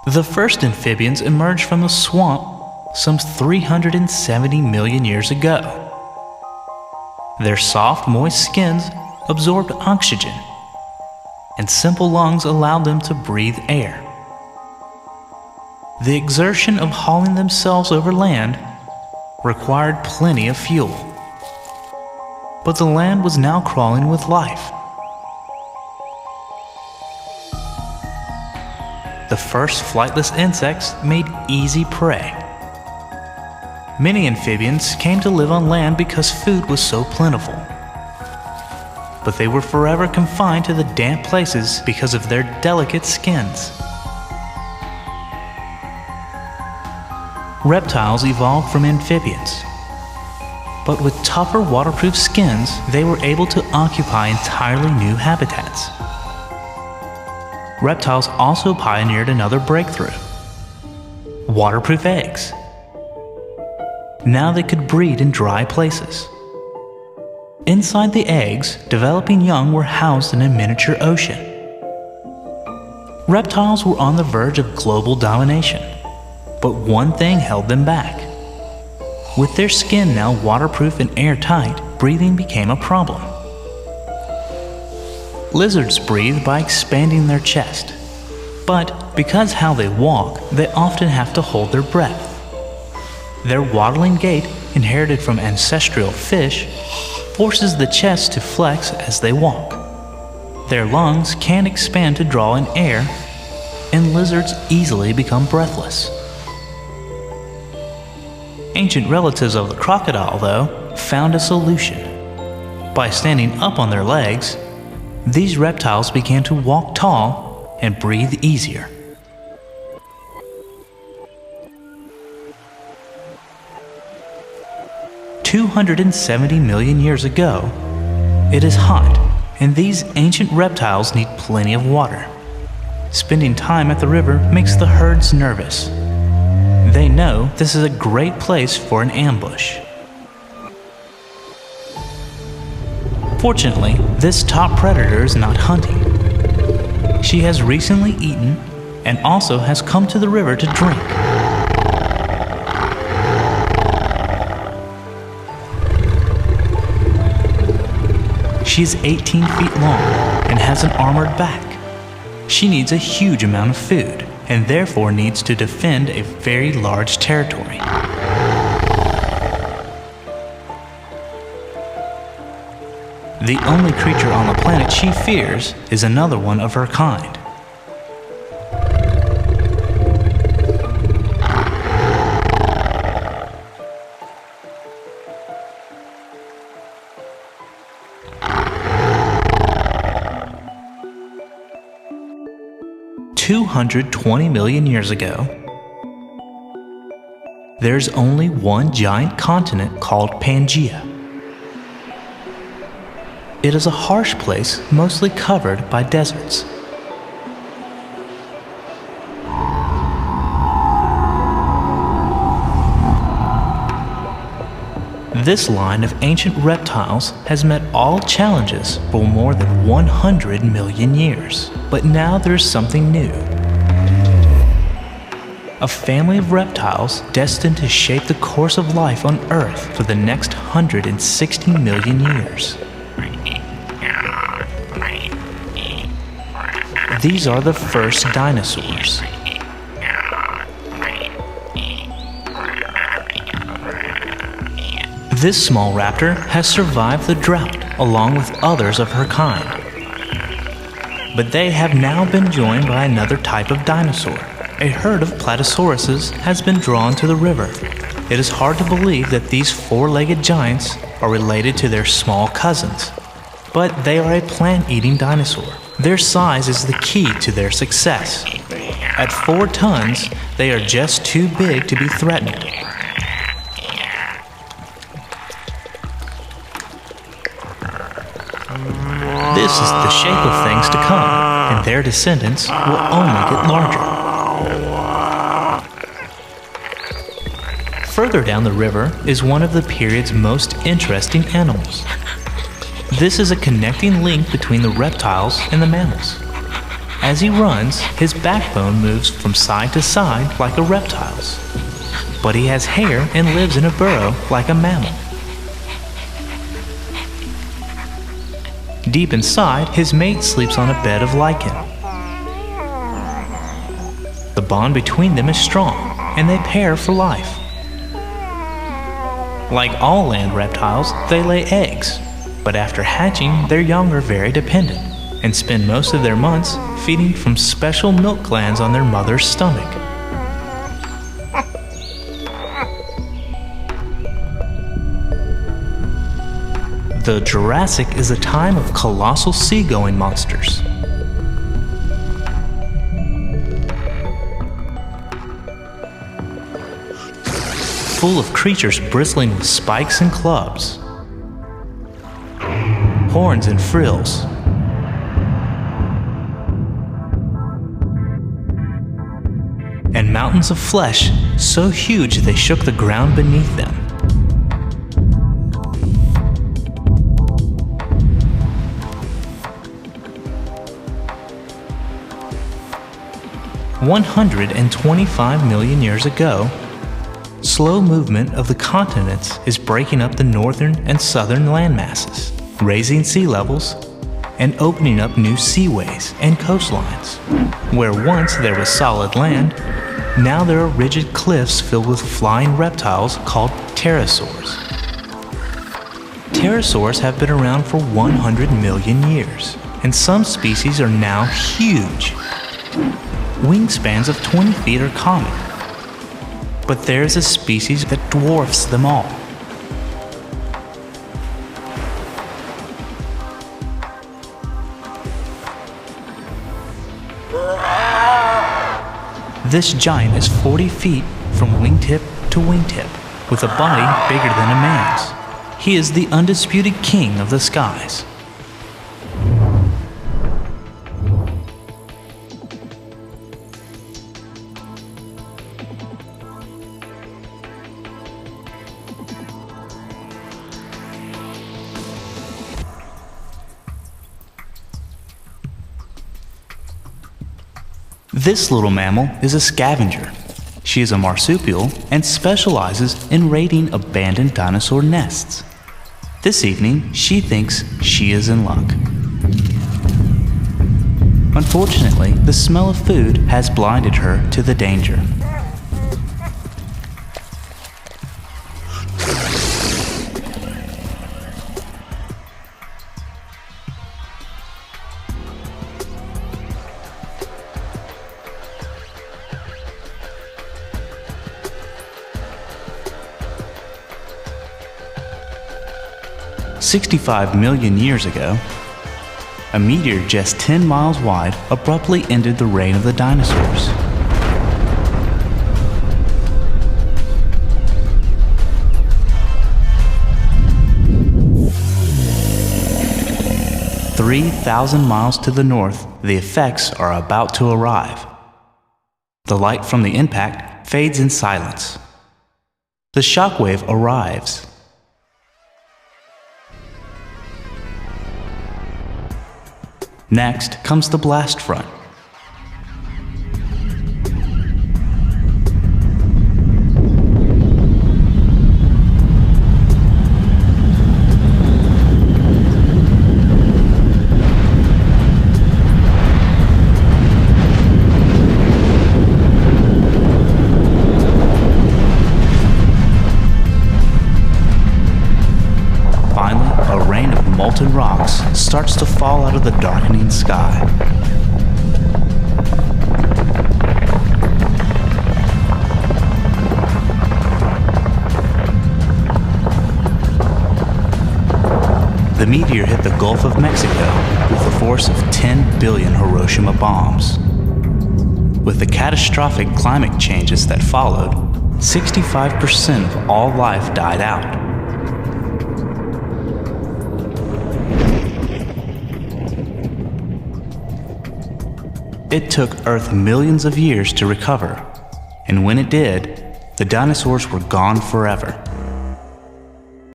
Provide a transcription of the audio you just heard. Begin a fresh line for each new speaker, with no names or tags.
The first amphibians emerged from the swamp some 370 million years ago. Their soft, moist skins absorbed oxygen, and simple lungs allowed them to breathe air. The exertion of hauling themselves over land required plenty of fuel. But the land was now crawling with life. The first flightless insects made easy prey. Many amphibians came to live on land because food was so plentiful. But they were forever confined to the damp places because of their delicate skins. Reptiles evolved from amphibians, but with tougher waterproof skins, they were able to occupy entirely new habitats. Reptiles also pioneered another breakthrough: waterproof eggs. Now they could breed in dry places. Inside the eggs, developing young were housed in a miniature ocean. Reptiles were on the verge of global domination, but one thing held them back. With their skin now waterproof and airtight, breathing became a problem. Lizards breathe by expanding their chest, but because how they walk, they often have to hold their breath. Their waddling gait, inherited from ancestral fish, forces the chest to flex as they walk. Their lungs can't expand to draw in air, and lizards easily become breathless. Ancient relatives of the crocodile, though, found a solution. By standing up on their legs, these reptiles began to walk tall and breathe easier. "270 million years ago, it is hot, and these ancient reptiles need plenty of water. Spending time at the river makes the herds nervous. They know this is a great place for an ambush. Fortunately, this top predator is not hunting. She has recently eaten and also has come to the river to drink. She is 18 feet long and has an armored back. She needs a huge amount of food and therefore needs to defend a very large territory. The only creature on the planet she fears is another one of her kind. "220 million years ago, there's only one giant continent called Pangaea. It is a harsh place mostly covered by deserts. This line of ancient reptiles has met all challenges for more than 100 million years. But now there's something new. A family of reptiles destined to shape the course of life on Earth for the next 160 million years. These are the first dinosaurs. This small raptor has survived the drought along with others of her kind. But they have now been joined by another type of dinosaur. A herd of Platysauruses has been drawn to the river. It is hard to believe that these four-legged giants are related to their small cousins, but they are a plant-eating dinosaur. Their size is the key to their success. At 4 tons, they are just too big to be threatened. This is the shape of things to come, and their descendants will only get larger. Further down the river is one of the period's most interesting animals. This is a connecting link between the reptiles and the mammals. As he runs, his backbone moves from side to side like a reptile's. But he has hair and lives in a burrow like a mammal. Deep inside, his mate sleeps on a bed of lichen. The bond between them is strong, and they pair for life. Like all land reptiles, they lay eggs, but after hatching, their young are very dependent and spend most of their months feeding from special milk glands on their mother's stomach. The Jurassic is a time of colossal seagoing monsters. Full of creatures bristling with spikes and clubs, horns and frills, and mountains of flesh so huge they shook the ground beneath them. $125 million years ago, slow movement of the continents is breaking up the northern and southern landmasses, raising sea levels, and opening up new seaways and coastlines. Where once there was solid land, now there are rigid cliffs filled with flying reptiles called pterosaurs. Pterosaurs have been around for 100 million years, and some species are now huge. Wingspans of 20 feet are common, but there's a species that dwarfs them all. This giant is 40 feet from wingtip to wingtip, with a body bigger than a man's. He is the undisputed king of the skies. This little mammal is a scavenger. She is a marsupial and specializes in raiding abandoned dinosaur nests. This evening, she thinks she is in luck. Unfortunately, the smell of food has blinded her to the danger. $65 million years ago, a meteor just 10 miles wide abruptly ended the reign of the dinosaurs. "3,000 miles to the north, the effects are about to arrive. The light from the impact fades in silence. The shockwave arrives. Next comes the blast front. Finally, a rain of molten rocks starts to fall out of the darkening sky. The meteor hit the Gulf of Mexico with the force of 10 billion Hiroshima bombs. With the catastrophic climate changes that followed, 65% of all life died out. It took Earth millions of years to recover, and when it did, the dinosaurs were gone forever.